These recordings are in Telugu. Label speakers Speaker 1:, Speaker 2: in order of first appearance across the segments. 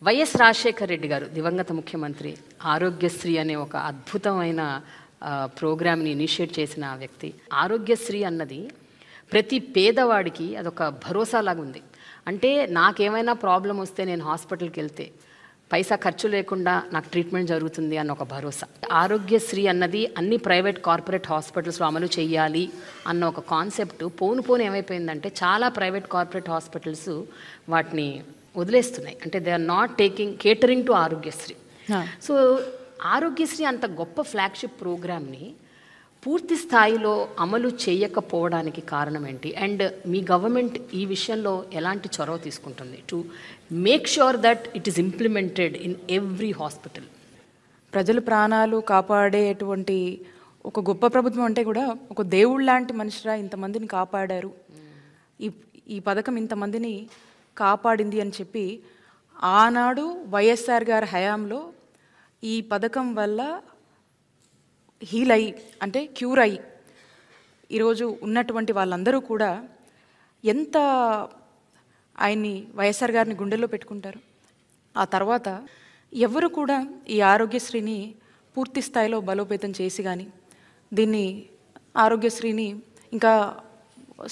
Speaker 1: వైఎస్ రాజశేఖర రెడ్డి గారు దివంగత ముఖ్యమంత్రి ఆరోగ్యశ్రీ అనే ఒక అద్భుతమైన ప్రోగ్రామ్ని ఇనిషియేట్ చేసిన వ్యక్తి. ఆరోగ్యశ్రీ అన్నది ప్రతి పేదవాడికి అదొక భరోసా లాగా ఉంది. అంటే నాకేమైనా ప్రాబ్లం వస్తే నేను హాస్పిటల్కి వెళ్తే పైసా ఖర్చు లేకుండా నాకు ట్రీట్మెంట్ జరుగుతుంది అన్న ఒక భరోసా. ఆరోగ్యశ్రీ అన్నది అన్ని ప్రైవేట్ కార్పొరేట్ హాస్పిటల్స్లో అమలు చేయాలి అన్న ఒక కాన్సెప్ట్ పోను ఏమైపోయిందంటే చాలా ప్రైవేట్ కార్పొరేట్ హాస్పిటల్స్ వాటిని వదిలేస్తున్నాయి. అంటే they are not catering to Aarogyasri. So Aarogyasri అంత గొప్ప ఫ్లాగ్షిప్ ప్రోగ్రామ్ని పూర్తి స్థాయిలో అమలు చేయకపోవడానికి కారణం ఏంటి? అండ్ మీ గవర్నమెంట్ ఈ విషయంలో ఎలాంటి చొరవ తీసుకుంటుంది to make sure that it is implemented in every hospital?
Speaker 2: ప్రజల ప్రాణాలు కాపాడేటువంటి ఒక గొప్ప ప్రభుత్వం అంటే కూడా ఒక దేవుళ్ళ లాంటి మనిషిరా ఇంతమందిని కాపాడారు, ఈ పథకం ఇంతమందిని కాపాడింది అని చెప్పి ఆనాడు వైఎస్ఆర్ గారి హయాంలో ఈ పథకం వల్ల హీల్ అయ్యి అంటే క్యూర్ అయ్యి ఈరోజు ఉన్నటువంటి వాళ్ళందరూ కూడా ఎంత ఆయన్ని వైఎస్ఆర్ గారిని గుండెల్లో పెట్టుకుంటారు. ఆ తర్వాత ఎవరు కూడా ఈ ఆరోగ్యశ్రీని పూర్తి స్థాయిలో బలోపేతం చేసి కానీ దీన్ని ఆరోగ్యశ్రీని ఇంకా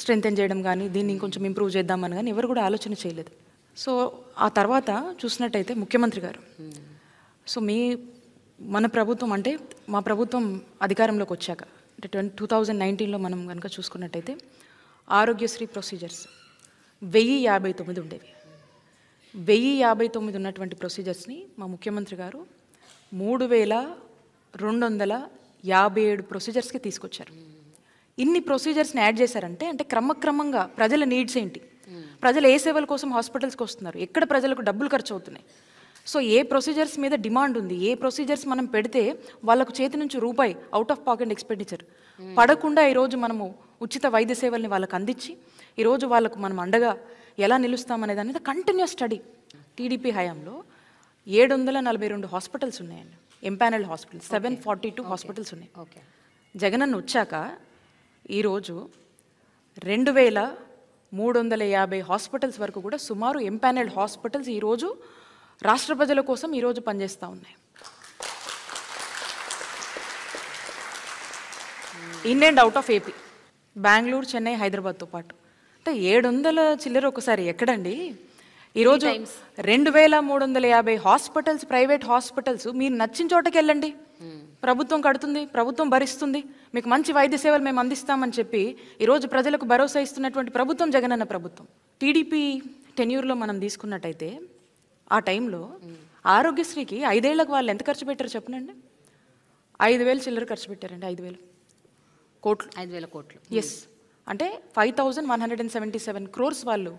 Speaker 2: స్ట్రెంథెన్ చేయడం కానీ దీన్ని ఇంకొంచెం ఇంప్రూవ్ చేద్దామని కానీ ఎవరు కూడా ఆలోచన చేయలేదు. సో ఆ తర్వాత చూసినట్టయితే ముఖ్యమంత్రి గారు మన ప్రభుత్వం అంటే మా ప్రభుత్వం అధికారంలోకి వచ్చాక అంటే 2019లో మనం కనుక చూసుకున్నట్టయితే ఆరోగ్యశ్రీ ప్రొసీజర్స్ 1059 ఉండేవి. 1059 ఉన్నటువంటి ప్రొసీజర్స్ని మా ముఖ్యమంత్రి గారు 3257 ప్రొసీజర్స్కి తీసుకొచ్చారు. ఇన్ని ప్రొసీజర్స్ని యాడ్ చేశారంటే అంటే క్రమక్రమంగా ప్రజల నీడ్స్ ఏంటి, ప్రజలు ఏ సేవల కోసం హాస్పిటల్స్కి వస్తున్నారు, ఎక్కడ ప్రజలకు డబ్బులు ఖర్చు అవుతున్నాయి, సో ఏ ప్రొసీజర్స్ మీద డిమాండ్ ఉంది, ఏ ప్రొసీజర్స్ మనం పెడితే వాళ్ళకు చేతి నుంచి రూపాయి అవుట్ ఆఫ్ పాకెట్ ఎక్స్పెండిచర్ పడకుండా ఈరోజు మనము ఉచిత వైద్య సేవల్ని వాళ్ళకు అందించి ఈరోజు వాళ్ళకు మనం అండగా ఎలా నిలుస్తామనే దాని మీద కంటిన్యూస్ స్టడీ. టీడీపీ హయాంలో 742 హాస్పిటల్స్ ఉన్నాయండి, ఎంపానల్డ్ హాస్పిటల్స్ 742 హాస్పిటల్స్ ఉన్నాయి. జగనన్న వచ్చాక ఈరోజు 2350 హాస్పిటల్స్ వరకు కూడా సుమారు ఎంపానల్డ్ హాస్పిటల్స్ ఈరోజు రాష్ట్ర ప్రజల కోసం ఈరోజు పనిచేస్తూ ఉన్నాయి. In and out of AP, Bengaluru, Chennai, హైదరాబాద్తో పాటు అంటే 700 చిల్లర ఒకసారి ఎక్కడండి? ఈరోజు 2350 హాస్పిటల్స్, ప్రైవేట్ హాస్పిటల్స్ మీరు నచ్చిన చోటకి వెళ్ళండి, ప్రభుత్వం కడుతుంది, ప్రభుత్వం భరిస్తుంది, మీకు మంచి వైద్య సేవలు మేము అందిస్తామని చెప్పి ఈరోజు ప్రజలకు భరోసా ఇస్తున్నటువంటి ప్రభుత్వం జగనన్న ప్రభుత్వం. టీడీపీ టెన్యూర్లో మనం తీసుకున్నట్టయితే ఆ టైంలో ఆరోగ్యశ్రీకి 5 ఏళ్లకు వాళ్ళు ఎంత ఖర్చు పెట్టారు చెప్పనండి? 5,000 చిల్లర ఖర్చు పెట్టారండి. 5,000 కోట్లు. ఎస్, అంటే 5177 crores వాళ్ళు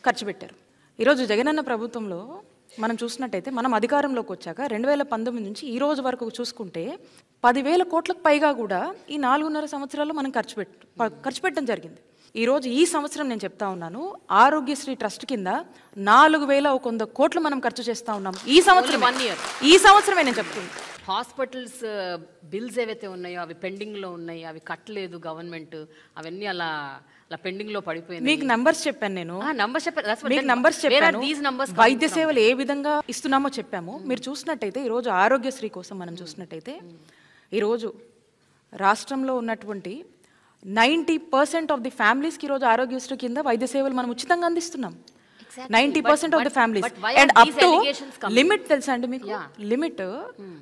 Speaker 2: ఖర్చు పెట్టారు. ఈరోజు జగనన్న ప్రభుత్వంలో మనం చూసినట్టయితే మనం అధికారంలోకి వచ్చాక 2019 నుంచి ఈ రోజు వరకు చూసుకుంటే 10,000 కోట్లకు పైగా కూడా ఈ 4.5 సంవత్సరాల్లో మనం ఖర్చు పెట్టడం జరిగింది. ఈరోజు ఈ సంవత్సరం నేను చెప్తా ఉన్నాను, ఆరోగ్యశ్రీ ట్రస్ట్ కింద 4,100 కోట్లు మనం ఖర్చు చేస్తూ ఉన్నాం ఈ సంవత్సరమే నేను చెప్తుంది.
Speaker 1: హాస్పిటల్స్ బిల్స్ ఏవైతే ఉన్నాయో అవి పెండింగ్లో ఉన్నాయి, అవి కట్టలేదు గవర్నమెంట్, అవన్నీ అలా పెండింగ్లో పడిపోయింది.
Speaker 2: మీకు నంబర్స్ చెప్పాను నేను, వైద్య సేవలు ఏ విధంగా ఇస్తున్నామో చెప్పాము. మీరు చూసినట్టయితే ఈరోజు ఆరోగ్యశ్రీ కోసం మనం చూసినట్టయితే ఈరోజు రాష్ట్రంలో ఉన్నటువంటి 90% ఆఫ్ ది ఫ్యామిలీస్కి ఈరోజు ఆరోగ్యశ్రీ కింద వైద్య సేవలు మనం ఉచితంగా అందిస్తున్నాం. 90% of the families. And up to limit తెలుసా అండి మీకు? లిమిట్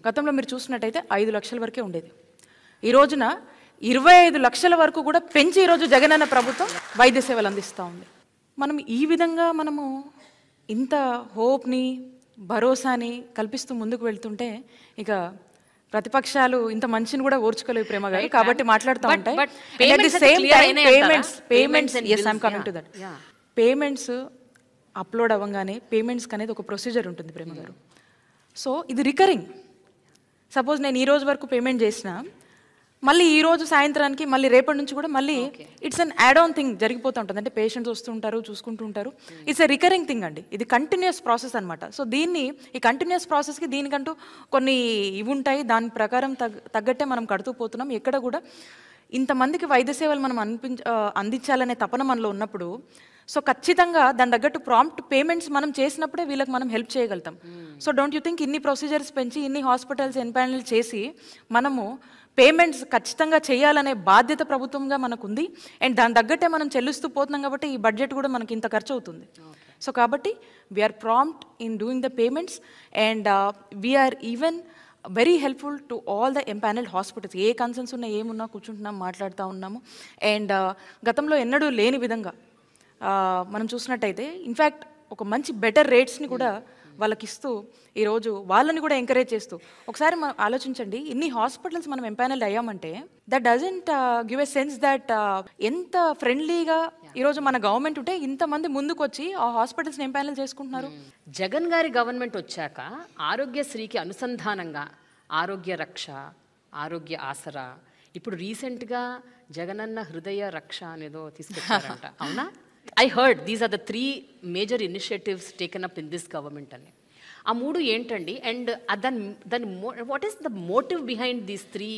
Speaker 2: గతంలో మీరు చూసినట్టయితే 5 లక్షల వరకే ఉండేది. ఈ రోజున 25 లక్షల వరకు కూడా పెంచి ఈరోజు జగనన్న ప్రభుత్వం వైద్య సేవలు అందిస్తూ ఉంది. మనం ఈ విధంగా మనము ఇంత హోప్ని, భరోసాని కల్పిస్తూ ముందుకు వెళ్తుంటే ఇక ప్రతిపక్షాలు ఇంత మంచిని కూడా ఓర్చుకోలేవు ప్రేమ గారు, కాబట్టి మాట్లాడుతూ ఉంటాయి. పేమెంట్స్ అప్లోడ్ అవ్వగానే పేమెంట్స్కి అనేది ఒక ప్రొసీజర్ ఉంటుంది ప్రేమ గారు. సో ఇది రికరింగ్. సపోజ్ నేను ఈ రోజు వరకు పేమెంట్ చేసిన మళ్ళీ ఈ రోజు సాయంత్రానికి మళ్ళీ రేపటి నుంచి కూడా మళ్ళీ it's an add on thing జరిగిపోతూ ఉంటుంది. అంటే పేషెంట్స్ వస్తుంటారు, చూసుకుంటూ ఉంటారు. ఇట్స్ ఎ రికరింగ్ థింగ్ అండి, ఇది కంటిన్యూస్ ప్రాసెస్ అనమాట. సో దీన్ని ఈ కంటిన్యూస్ ప్రాసెస్కి దీనికంటూ కొన్ని ఇవి ఉంటాయి, దాని ప్రకారం తగ్గట్టే మనం కడుతూ పోతున్నాం. ఎక్కడ కూడా ఇంతమందికి వైద్య సేవలు మనం అందించాలనే తపన మనలో ఉన్నప్పుడు సో ఖచ్చితంగా దాని తగ్గట్టు ప్రాంప్ట్ పేమెంట్స్ మనం చేసినప్పుడే వీళ్ళకి మనం హెల్ప్ చేయగలుగుతాం. సో డోంట్ యూ థింక్ ఇన్ని ప్రొసీజర్స్ పెంచి ఇన్ని హాస్పిటల్స్ ఎన్పానల్ చేసి మనము పేమెంట్స్ ఖచ్చితంగా చేయాలనే బాధ్యత ప్రభుత్వంగా మనకుంది. అండ్ దాని తగ్గట్టే మనం చెల్లిస్తూ పోతున్నాం కాబట్టి ఈ బడ్జెట్ కూడా మనకి ఇంత ఖర్చు అవుతుంది. సో కాబట్టి we are prompt in doing the payments and we are even very helpful to all the empanelled hospitals. ఏ కన్సర్న్స్ ఉన్నా ఏమున్నా కూర్చుంటున్నాం, మాట్లాడుతూ ఉన్నాము. అండ్ గతంలో ఎన్నడూ లేని విధంగా మనం చూసినట్టయితే ఇన్ఫ్యాక్ట్ ఒక మంచి బెటర్ రేట్స్ని కూడా వాళ్ళకి ఇస్తూ ఈరోజు వాళ్ళని కూడా ఎంకరేజ్ చేస్తూ ఒకసారి మనం ఆలోచించండి, ఇన్ని హాస్పిటల్స్ మనం ఎంపానల్డ్ అయ్యామంటే that doesn't give a sense that ఎంత ఫ్రెండ్లీగా ఈరోజు మన గవర్నమెంట్ ఉంటే ఇంతమంది ముందుకు వచ్చి ఆ హాస్పిటల్స్ని ఎంపానల్ చేసుకుంటున్నారు.
Speaker 1: జగన్ గారి గవర్నమెంట్ వచ్చాక ఆరోగ్యశ్రీకి అనుసంధానంగా ఆరోగ్య రక్ష, ఆరోగ్య ఆసరా, ఇప్పుడు రీసెంట్గా జగనన్న హృదయ రక్ష అనేదో తీసుకొచ్చారంట. అవునా? I heard these are the 3 major initiatives taken up in this government అని. ఆ 3 ఏంటండి? అండ్ దాని what is the motive behind these 3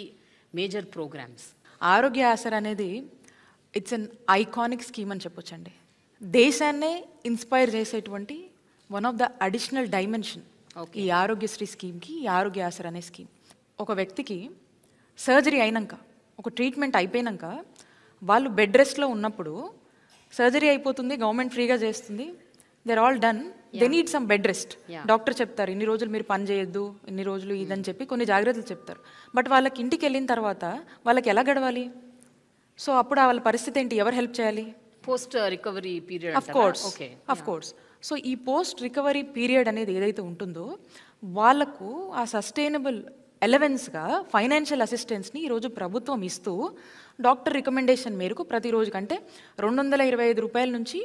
Speaker 1: major programmes?
Speaker 2: Aarogya Asara అనేది ఇట్స్ అన్ ఐకానిక్ స్కీమ్ అని చెప్పొచ్చండి. దేశాన్నే ఇన్స్పైర్ చేసేటువంటి one of the additional dimension ఈ ఆరోగ్యశ్రీ స్కీమ్కి, ఈ ఆరోగ్య ఆసరా అనే స్కీమ్. ఒక వ్యక్తికి సర్జరీ అయినాక, ఒక ట్రీట్మెంట్ అయిపోయినాక వాళ్ళు బెడ్ రెస్ట్లో ఉన్నప్పుడు సర్జరీ అయిపోతుంది, గవర్నమెంట్ ఫ్రీగా చేస్తుంది, there all done, they need some bed rest. Doctor చెప్తారు ఇన్ని రోజులు మీరు పని చేయొద్దు, ఇన్ని రోజులు ఇదని చెప్పి కొన్ని జాగ్రత్తలు చెప్తారు. బట్ వాళ్ళకి ఇంటికి వెళ్ళిన తర్వాత వాళ్ళకి ఎలా గడవాలి? సో అప్పుడు వాళ్ళ పరిస్థితి ఏంటి? ఎవరు హెల్ప్ చేయాలి?
Speaker 1: Post recovery period.
Speaker 2: Of course. So ఈ పోస్ట్ రికవరీ పీరియడ్ అనేది ఏదైతే ఉంటుందో వాళ్ళకు ఆ సస్టైనబుల్ ఎలవెన్స్గా ఫైనాన్షియల్ అసిస్టెన్స్ని ఈరోజు ప్రభుత్వం ఇస్తూ డాక్టర్ రికమెండేషన్ మేరకు ప్రతిరోజు కంటే 225 రూపాయల నుంచి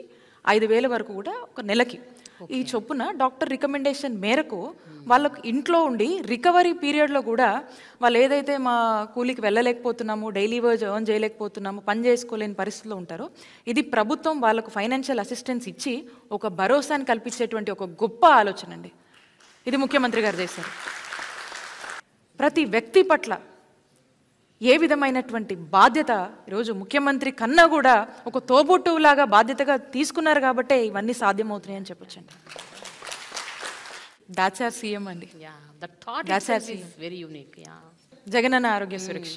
Speaker 2: 5,000 వరకు కూడా ఒక నెలకి ఈ చొప్పున డాక్టర్ రికమెండేషన్ మేరకు వాళ్ళకు ఇంట్లో ఉండి రికవరీ పీరియడ్లో కూడా వాళ్ళు ఏదైతే మా కూలికి వెళ్ళలేకపోతున్నాము, డైలీ వేజ్ ఎర్న్ చేయలేకపోతున్నాము, పని చేసుకోలేని పరిస్థితిలో ఉంటారో ఇది ప్రభుత్వం వాళ్ళకు ఫైనాన్షియల్ అసిస్టెన్స్ ఇచ్చి ఒక భరోసాని కల్పించేటువంటి ఒక గొప్ప ఆలోచన అండి. ఇది ముఖ్యమంత్రి గారు చేశారు. ప్రతి వ్యక్తి పట్ల ఏ విధమైనటువంటి బాధ్యత ఈరోజు ముఖ్యమంత్రి కన్నా కూడా ఒక తోబుట్టులాగా బాధ్యతగా తీసుకున్నారు కాబట్టే ఇవన్నీ సాధ్యమవుతున్నాయి అని చెప్పొచ్చండి. దాట్స్ ఆర్ సీఎం అండి.
Speaker 1: Very unique.
Speaker 2: జగనన్న ఆరోగ్య సురక్ష.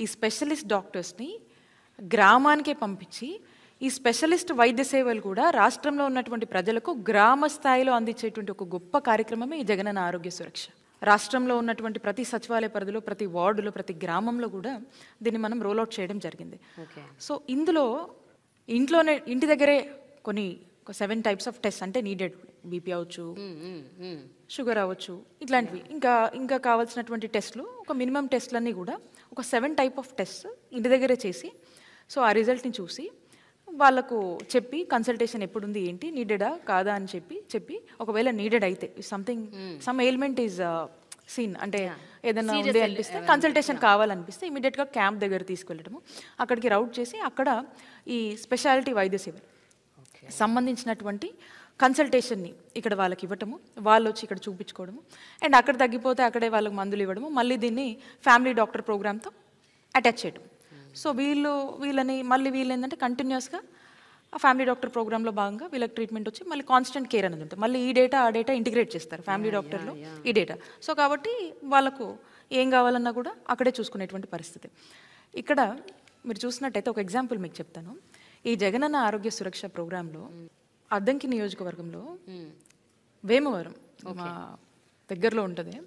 Speaker 2: ఈ స్పెషలిస్ట్ డాక్టర్స్ని గ్రామానికే పంపించి ఈ స్పెషలిస్ట్ వైద్య సేవలు కూడా రాష్ట్రంలో ఉన్నటువంటి ప్రజలకు గ్రామ స్థాయిలో అందించేటువంటి ఒక గొప్ప కార్యక్రమమే ఈ జగనన్న ఆరోగ్య సురక్ష. రాష్ట్రంలో ఉన్నటువంటి ప్రతి సచివాలయ పరిధిలో, ప్రతి వార్డులో, ప్రతి గ్రామంలో కూడా దీన్ని మనం రోల్అవుట్ చేయడం జరిగింది. సో ఇందులో ఇంటి దగ్గరే కొన్ని 7 టైప్స్ ఆఫ్ టెస్ట్ అంటే నీడెడ్, బీపీ అవ్వచ్చు, షుగర్ అవ్వచ్చు, ఇట్లాంటివి ఇంకా కావాల్సినటువంటి టెస్ట్లు, ఒక మినిమం టెస్ట్లన్నీ కూడా ఒక 7 టైప్ ఆఫ్ టెస్ట్ ఇంటి దగ్గరే చేసి సో ఆ రిజల్ట్ని చూసి వాళ్ళకు చెప్పి కన్సల్టేషన్ ఎప్పుడుంది, ఏంటి, నీడెడా కాదా అని చెప్పి ఒకవేళ నీడెడ్ అయితే సమ్ ఎయిల్మెంట్ ఈజ్ సీన్ అంటే ఏదైనా ఉంది అనిపిస్తే, కన్సల్టేషన్ కావాలనిపిస్తే ఇమీడియట్గా క్యాంప్ దగ్గర తీసుకెళ్ళడము, అక్కడికి రౌట్ చేసి అక్కడ ఈ స్పెషాలిటీ వైద్య సేవలు సంబంధించినటువంటి కన్సల్టేషన్ని ఇక్కడ వాళ్ళకి ఇవ్వటము, వాళ్ళు వచ్చి ఇక్కడ చూపించుకోవడము, అండ్ అక్కడ తగ్గిపోతే అక్కడే వాళ్ళకి మందులు ఇవ్వడము, మళ్ళీ దీన్ని ఫ్యామిలీ డాక్టర్ ప్రోగ్రామ్తో అటాచ్ చేయడం. సో వీళ్ళు ఏంటంటే కంటిన్యూస్గా ఆ ఫ్యామిలీ డాక్టర్ ప్రోగ్రాంలో భాగంగా వీళ్ళకి ట్రీట్మెంట్ వచ్చి మళ్ళీ కాన్స్టెంట్ కేర్ అనేది ఉంటుంది. మళ్ళీ ఈ డేటా ఇంటిగ్రేట్ చేస్తారు ఫ్యామిలీ డాక్టర్లో ఈ డేటా. సో కాబట్టి వాళ్ళకు ఏం కావాలన్నా కూడా అక్కడే చూసుకునేటువంటి పరిస్థితి. ఇక్కడ మీరు చూసినట్టయితే ఒక ఎగ్జాంపుల్ మీకు చెప్తాను. ఈ జగనన్న ఆరోగ్య సురక్ష ప్రోగ్రాంలో అద్దంకి నియోజకవర్గంలో వేమవరం మా దగ్గరలో ఉంటుంది.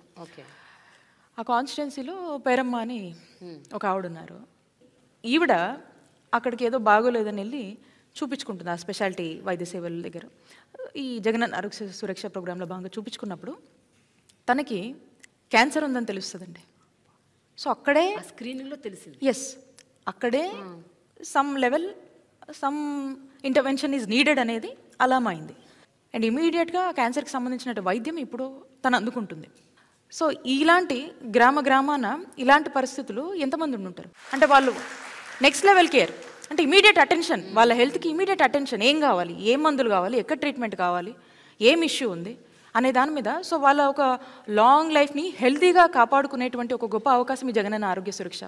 Speaker 2: ఆ కాన్స్టిట్యున్సీలో పేరమ్మ అని ఒక ఆవిడ ఉన్నారు. ఈవిడ అక్కడికి ఏదో బాగోలేదని వెళ్ళి చూపించుకుంటుంది ఆ స్పెషాలిటీ వైద్య సేవల దగ్గర. ఈ జగనన్న ఆరోగ్య సురక్ష ప్రోగ్రాంలో భాగంగా చూపించుకున్నప్పుడు తనకి క్యాన్సర్ ఉందని తెలుస్తుందండి. సో అక్కడే
Speaker 1: స్క్రీనింగ్లో తెలిసింది.
Speaker 2: అక్కడే సమ్ ఇంటర్వెన్షన్ ఈజ్ నీడెడ్ అనేది అలామైంది. అండ్ ఇమీడియట్గా క్యాన్సర్కి సంబంధించిన వైద్యం ఇప్పుడు తను అందుకుంటుంది. సో ఇలాంటి గ్రామాన ఇలాంటి పరిస్థితులు ఎంతమంది ఉండుంటారు అంటే వాళ్ళు నెక్స్ట్ లెవెల్ కేర్ అంటే ఇమీడియట్ అటెన్షన్, వాళ్ళ హెల్త్కి ఇమీడియట్ అటెన్షన్, ఏం కావాలి, ఏ మందులు కావాలి, ఎక్కడ ట్రీట్మెంట్ కావాలి, ఏం ఇష్యూ ఉంది అనే దాని మీద. సో వాళ్ళ ఒక లాంగ్ లైఫ్ని హెల్తీగా కాపాడుకునేటువంటి ఒక గొప్ప అవకాశం ఈ జగనన్న ఆరోగ్య సురక్ష.